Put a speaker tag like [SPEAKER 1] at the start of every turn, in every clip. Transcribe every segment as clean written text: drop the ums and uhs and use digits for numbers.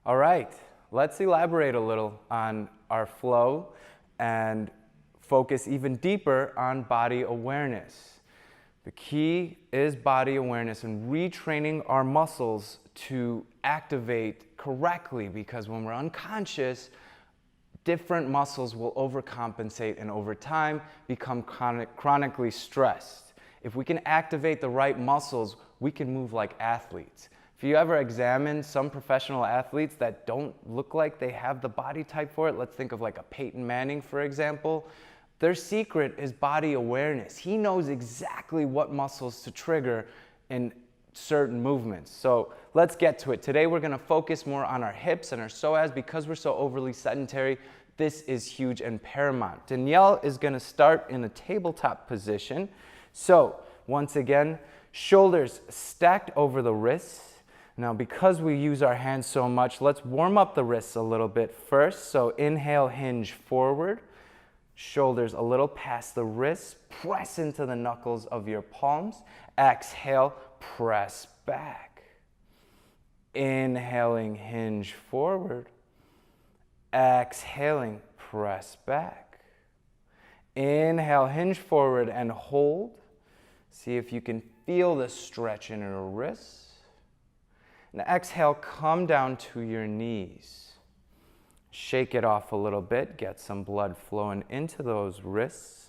[SPEAKER 1] All right, let's elaborate a little on our flow and focus even deeper on body awareness. The key is body awareness and retraining our muscles to activate correctly, because when we're unconscious, different muscles will overcompensate and over time become chronically stressed. If we can activate the right muscles, we can move like athletes. If you ever examine some professional athletes that don't look like they have the body type for it, let's think of like a Peyton Manning, for example, their secret is body awareness. He knows exactly what muscles to trigger in certain movements. So let's get to it. Today we're going to focus more on our hips and our psoas. Because we're so overly sedentary, this is huge and paramount. Danielle is going to start in a tabletop position. So once again, shoulders stacked over the wrists. Now, because we use our hands so much, let's warm up the wrists a little bit first. So inhale, hinge forward. Shoulders a little past the wrists. Press into the knuckles of your palms. Exhale, press back. Inhaling, hinge forward. Exhaling, press back. Inhale, hinge forward and hold. See if you can feel the stretch in your wrists. And exhale, come down to your knees. Shake it off a little bit, get some blood flowing into those wrists.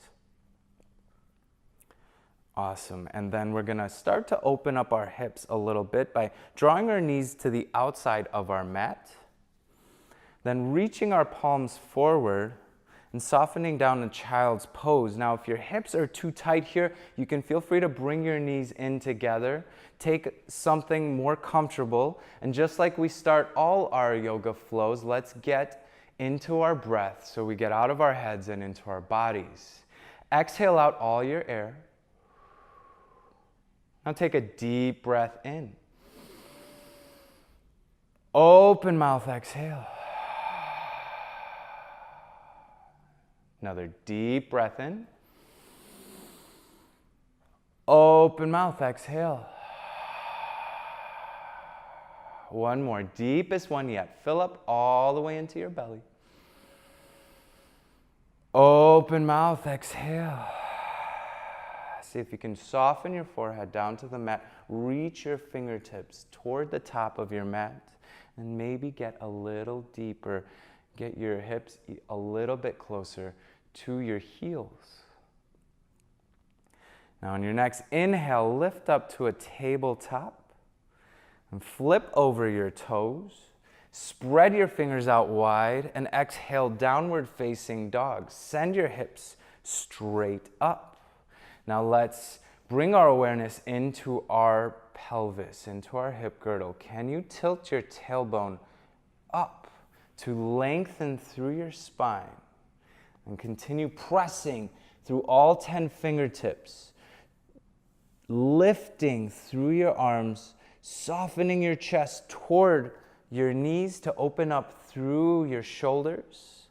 [SPEAKER 1] Awesome. And then we're going to start to open up our hips a little bit by drawing our knees to the outside of our mat. Then reaching our palms forward and softening down in child's pose. Now, if your hips are too tight here, you can feel free to bring your knees in together. Take something more comfortable. And just like we start all our yoga flows, let's get into our breath so we get out of our heads and into our bodies. Exhale out all your air. Now take a deep breath in. Open mouth, exhale. Another deep breath in. Open mouth, exhale. One more, deepest one yet. Fill up all the way into your belly. Open mouth, exhale. See if you can soften your forehead down to the mat. Reach your fingertips toward the top of your mat and maybe get a little deeper. Get your hips a little bit closer to your heels. Now on your next inhale, lift up to a tabletop and flip over your toes. Spread your fingers out wide and exhale, downward facing dog. Send your hips straight up. Now let's bring our awareness into our pelvis, into our hip girdle. Can you tilt your tailbone up to lengthen through your spine? And continue pressing through all 10 fingertips, lifting through your arms, softening your chest toward your knees to open up through your shoulders,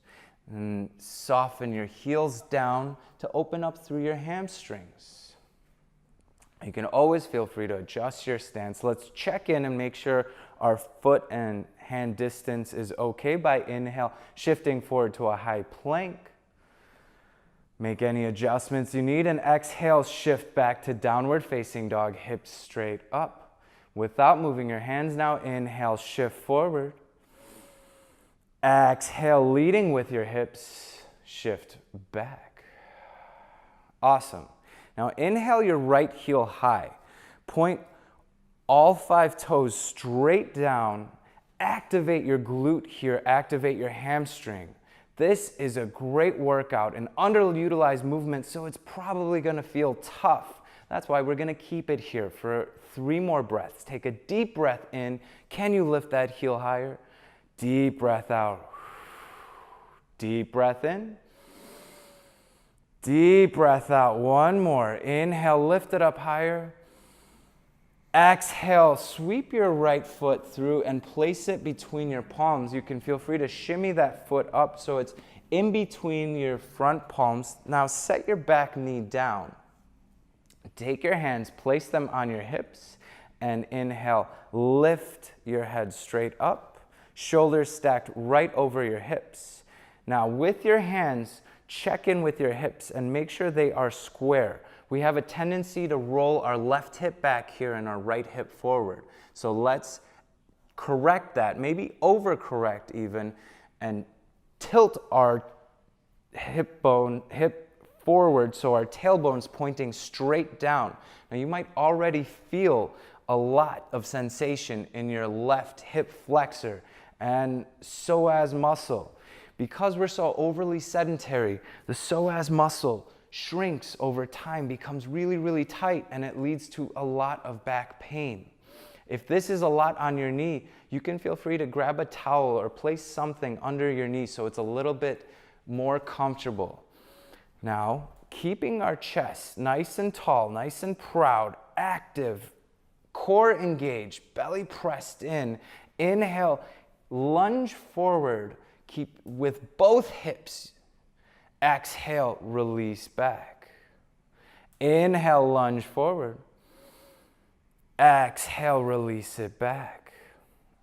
[SPEAKER 1] and soften your heels down to open up through your hamstrings. You can always feel free to adjust your stance. Let's check in and make sure our foot and hand distance is okay by inhale, shifting forward to a high plank. Make any adjustments you need, and exhale, shift back to downward facing dog, hips straight up. Without moving your hands now, inhale, shift forward. Exhale, leading with your hips, shift back. Awesome. Now inhale your right heel high. Point all 5 toes straight down. Activate your glute here, activate your hamstring. This is a great workout, an underutilized movement, so it's probably going to feel tough. That's why we're going to keep it here for 3 more breaths. Take a deep breath in. Can you lift that heel higher? Deep breath out. Deep breath in. Deep breath out. One more. Inhale, lift it up higher. Exhale, sweep your right foot through and place it between your palms. You can feel free to shimmy that foot up so it's in between your front palms. Now set your back knee down. Take your hands, place them on your hips, and inhale, lift your head straight up. Shoulders stacked right over your hips. Now with your hands, check in with your hips and make sure they are square. We have a tendency to roll our left hip back here and our right hip forward. So let's correct that, maybe overcorrect even, and tilt our hip forward so our tailbone's pointing straight down. Now you might already feel a lot of sensation in your left hip flexor and psoas muscle. Because we're so overly sedentary, the psoas muscle shrinks over time, becomes really, really tight, and it leads to a lot of back pain. If this is a lot on your knee, you can feel free to grab a towel or place something under your knee so it's a little bit more comfortable. Now, keeping our chest nice and tall, nice and proud, active, core engaged, belly pressed in. Inhale, lunge forward, keep with both hips. Exhale, release back. Inhale, lunge forward. Exhale, release it back.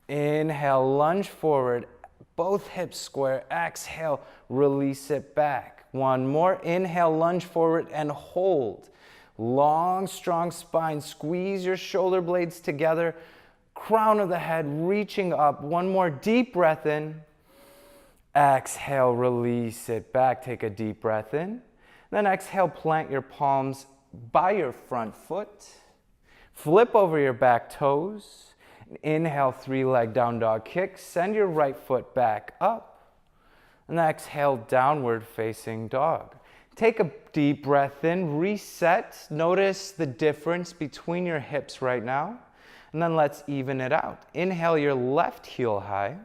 [SPEAKER 1] Inhale, lunge forward, both hips square. Exhale, release it back. One more. Inhale, lunge forward and hold. Long, strong spine. Squeeze your shoulder blades together. Crown of the head reaching up. One more deep breath in. Exhale, release it back. Take a deep breath in. Then exhale, plant your palms by your front foot. Flip over your back toes. Inhale, three-leg down dog kick. Send your right foot back up. And exhale, downward facing dog. Take a deep breath in, reset. Notice the difference between your hips right now. And then let's even it out. Inhale your left heel high.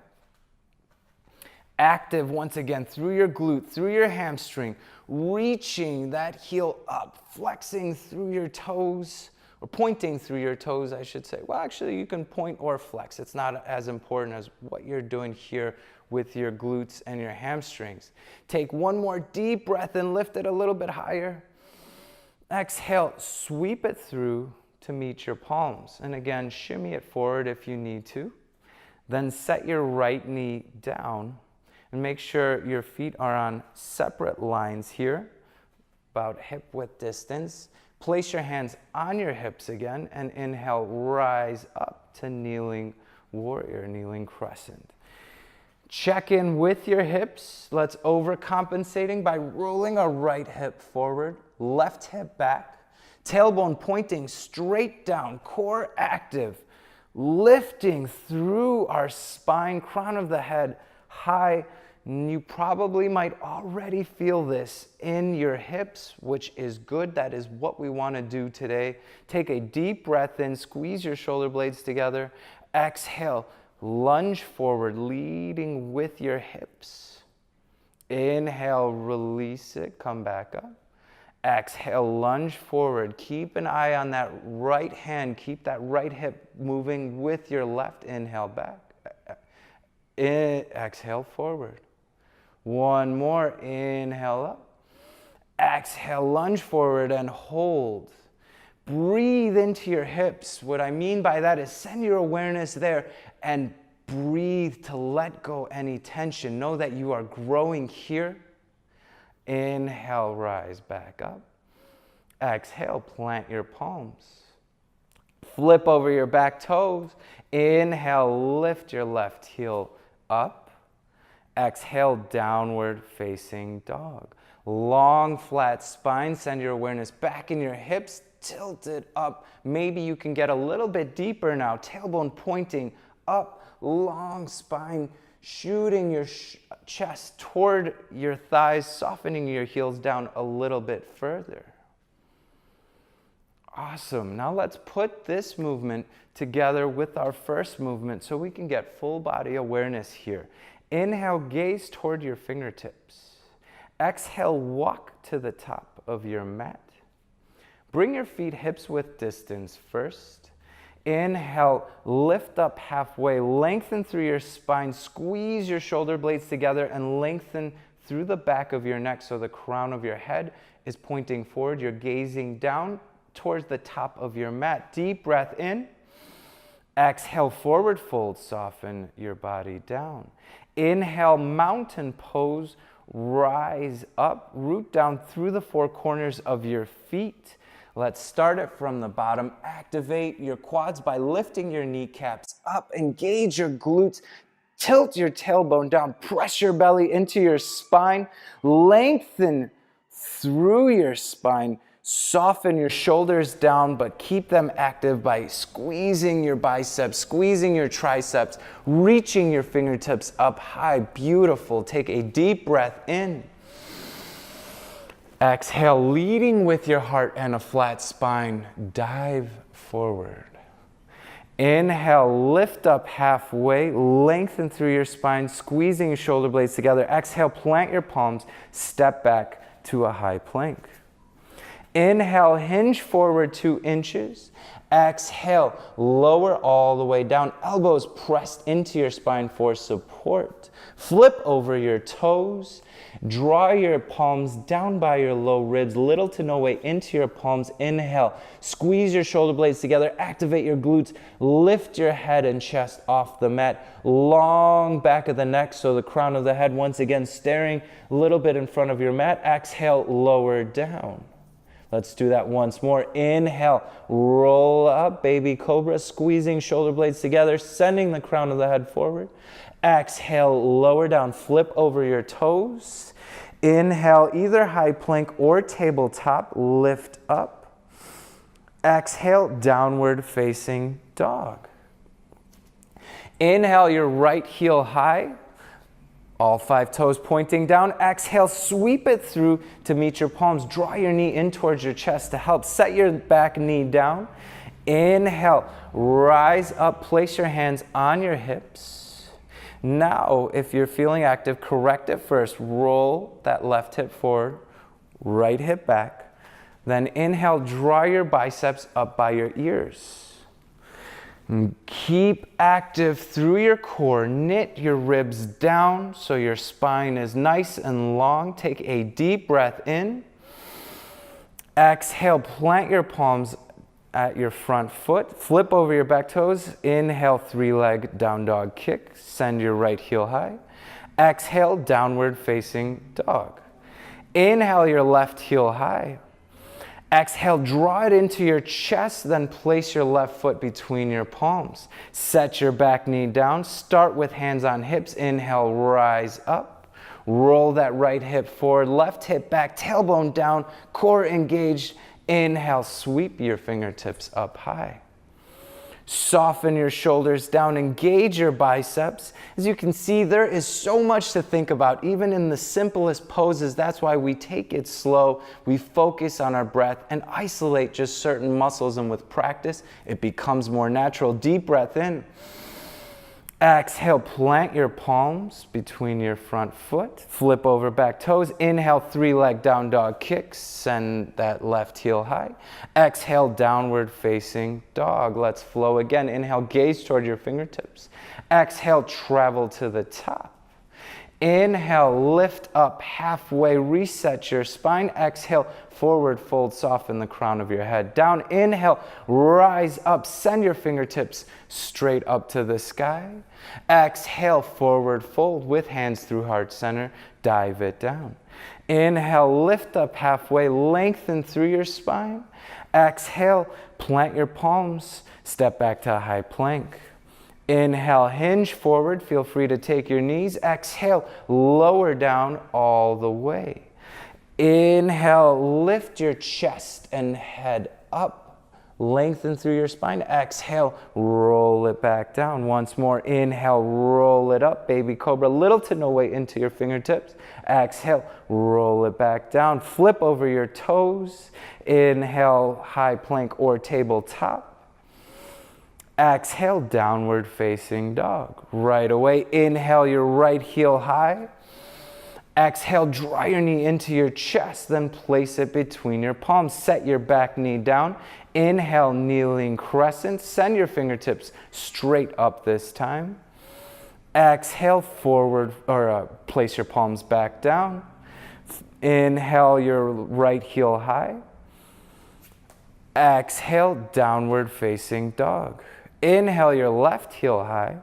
[SPEAKER 1] Active once again through your glute, through your hamstring, reaching that heel up, flexing through your toes, or pointing through your toes, I should say. Well, actually, you can point or flex. It's not as important as what you're doing here with your glutes and your hamstrings. Take one more deep breath and lift it a little bit higher. Exhale, sweep it through to meet your palms. And again, shimmy it forward if you need to. Then set your right knee down and make sure your feet are on separate lines here, about hip width distance. Place your hands on your hips again and inhale, rise up to kneeling warrior, kneeling crescent. Check in with your hips. Let's overcompensating by rolling our right hip forward, left hip back, tailbone pointing straight down, core active, lifting through our spine, crown of the head high. You probably might already feel this in your hips, which is good. That is what we want to do today. Take a deep breath in, squeeze your shoulder blades together. Exhale, lunge forward, leading with your hips. Inhale, release it, come back up. Exhale, lunge forward. Keep an eye on that right hand. Keep that right hip moving with your left. Inhale back. Exhale forward. One more, inhale up. Exhale, lunge forward and hold. Breathe into your hips. What I mean by that is send your awareness there and breathe to let go any tension. Know that you are growing here. Inhale, rise back up. Exhale, plant your palms. Flip over your back toes. Inhale, lift your left heel up. Exhale, downward facing dog. Long, flat spine. Send your awareness back in your hips. Tilt it up. Maybe you can get a little bit deeper now. Tailbone pointing up. Long spine. Shooting your chest toward your thighs. Softening your heels down a little bit further. Awesome. Now let's put this movement together with our first movement so we can get full body awareness here. Inhale, gaze toward your fingertips. Exhale, walk to the top of your mat. Bring your feet hips width distance first. Inhale, lift up halfway, lengthen through your spine, squeeze your shoulder blades together and lengthen through the back of your neck so the crown of your head is pointing forward. You're gazing down towards the top of your mat. Deep breath in. Exhale, forward fold, soften your body down. Inhale, mountain pose, rise up, root down through the four corners of your feet. Let's start it from the bottom. Activate your quads by lifting your kneecaps up, engage your glutes, tilt your tailbone down, press your belly into your spine, lengthen through your spine. Soften your shoulders down, but keep them active by squeezing your biceps, squeezing your triceps, reaching your fingertips up high. Beautiful. Take a deep breath in. Exhale, leading with your heart and a flat spine. Dive forward. Inhale, lift up halfway, lengthen through your spine, squeezing your shoulder blades together. Exhale, plant your palms, step back to a high plank. Inhale, hinge forward 2 inches. Exhale, lower all the way down. Elbows pressed into your spine for support. Flip over your toes. Draw your palms down by your low ribs, little to no weight into your palms. Inhale, squeeze your shoulder blades together. Activate your glutes. Lift your head and chest off the mat. Long back of the neck, so the crown of the head once again staring a little bit in front of your mat. Exhale, lower down. Let's do that once more. Inhale, roll up, baby cobra, squeezing shoulder blades together, sending the crown of the head forward. Exhale, lower down, flip over your toes. Inhale, either high plank or tabletop, lift up. Exhale, downward facing dog. Inhale, your right heel high. All 5 toes pointing down. Exhale, sweep it through to meet your palms. Draw your knee in towards your chest to help set your back knee down. Inhale, rise up, place your hands on your hips. Now, if you're feeling active, correct it first. Roll that left hip forward, right hip back. Then inhale, draw your biceps up by your ears. Keep active through your core. Knit your ribs down so your spine is nice and long. Take a deep breath in. Exhale, plant your palms at your front foot. Flip over your back toes. Inhale, 3-leg down dog kick. Send your right heel high. Exhale, downward facing dog. Inhale, your left heel high. Exhale, draw it into your chest, then place your left foot between your palms. Set your back knee down. Start with hands on hips. Inhale, rise up. Roll that right hip forward, left hip back, tailbone down, core engaged. Inhale, sweep your fingertips up high. Soften your shoulders down, engage your biceps. As you can see, there is so much to think about, even in the simplest poses. That's why we take it slow, we focus on our breath and isolate just certain muscles, and with practice, it becomes more natural. Deep breath in. Exhale, plant your palms between your front foot. Flip over back toes. Inhale, 3-leg down dog kick. Send that left heel high. Exhale, downward facing dog. Let's flow again. Inhale, gaze toward your fingertips. Exhale, travel to the top. Inhale, lift up halfway, reset your spine. Exhale, forward fold, soften the crown of your head down. Inhale, rise up, send your fingertips straight up to the sky. Exhale, forward fold with hands through heart center, dive it down. Inhale, lift up halfway, lengthen through your spine. Exhale, plant your palms, step back to a high plank. Inhale, hinge forward. Feel free to take your knees. Exhale, lower down all the way. Inhale, lift your chest and head up. Lengthen through your spine. Exhale, roll it back down. Once more, inhale, roll it up. Baby cobra, little to no weight into your fingertips. Exhale, roll it back down. Flip over your toes. Inhale, high plank or tabletop. Exhale, downward facing dog. Right away, inhale your right heel high. Exhale, draw your knee into your chest, then place it between your palms. Set your back knee down. Inhale, kneeling crescent. Send your fingertips straight up this time. Exhale, forward, or place your palms back down. Inhale your right heel high. Exhale, downward facing dog. Inhale your left heel high.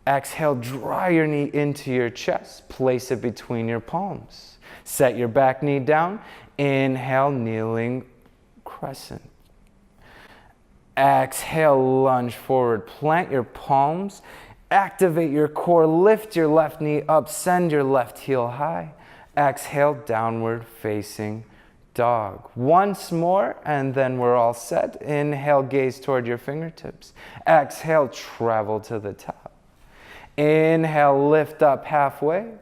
[SPEAKER 1] Exhale, draw your knee into your chest. Place it between your palms. Set your back knee down. Inhale, kneeling crescent. Exhale, lunge forward. Plant your palms. Activate your core. Lift your left knee up. Send your left heel high. Exhale, downward facing dog. Once more, and then we're all set. Inhale, gaze toward your fingertips. Exhale, travel to the top. Inhale, lift up halfway.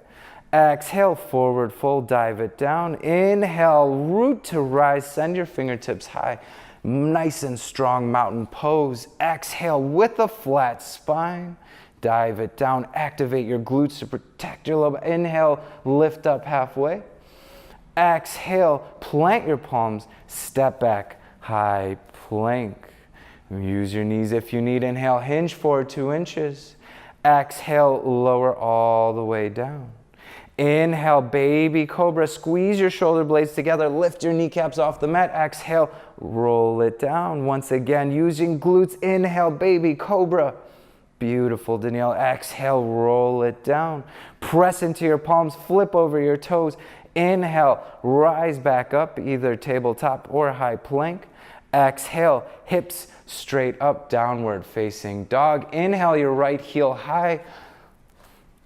[SPEAKER 1] Exhale, forward fold, dive it down. Inhale, root to rise, send your fingertips high. Nice and strong mountain pose. Exhale with a flat spine. Dive it down, activate your glutes to protect your lower back. Inhale, lift up halfway. Exhale, plant your palms, step back, high plank. Use your knees if you need. Inhale, hinge forward 2 inches. Exhale, lower all the way down. Inhale, baby cobra. Squeeze your shoulder blades together. Lift your kneecaps off the mat. Exhale, roll it down. Once again, using glutes. Inhale, baby cobra. Beautiful, Danielle. Exhale, roll it down. Press into your palms. Flip over your toes. Inhale, rise back up, either tabletop or high plank. Exhale, hips straight up, downward facing dog. Inhale, your right heel high.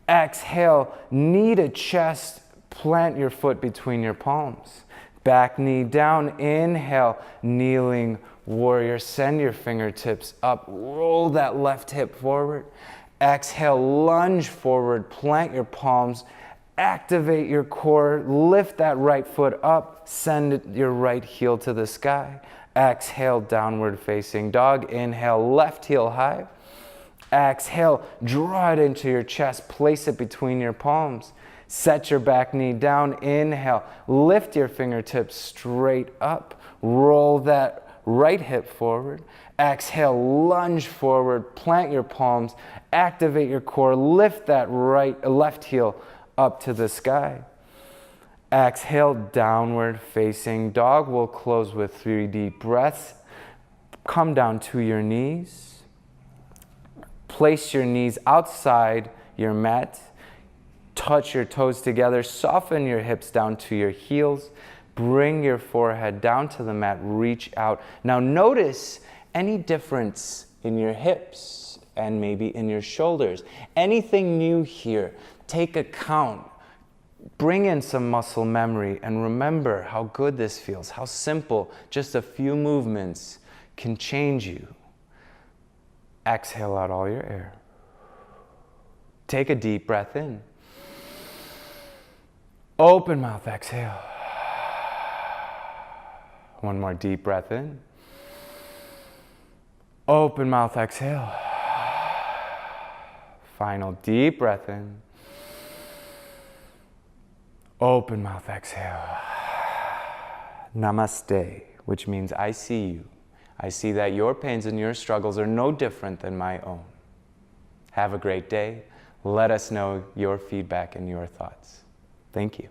[SPEAKER 1] Exhale, knee to chest, plant your foot between your palms. Back knee down, inhale, kneeling warrior. Send your fingertips up, roll that left hip forward. Exhale, lunge forward, plant your palms. Activate your core, lift that right foot up, send your right heel to the sky. Exhale, downward facing dog. Inhale, left heel high. Exhale, draw it into your chest, place it between your palms. Set your back knee down. Inhale, lift your fingertips straight up. Roll that right hip forward. Exhale, lunge forward, plant your palms, activate your core, lift that left heel up to the sky. Exhale, downward facing dog. We'll close with 3 deep breaths. Come down to your knees. Place your knees outside your mat. Touch your toes together. Soften your hips down to your heels. Bring your forehead down to the mat. Reach out. Now notice any difference in your hips and maybe in your shoulders. Anything new here. Take a count, bring in some muscle memory, and remember how good this feels, how simple just a few movements can change you. Exhale out all your air. Take a deep breath in. Open mouth, exhale. One more deep breath in. Open mouth, exhale. Final deep breath in. Open mouth, exhale. Namaste, which means I see you. I see that your pains and your struggles are no different than my own. Have a great day. Let us know your feedback and your thoughts. Thank you.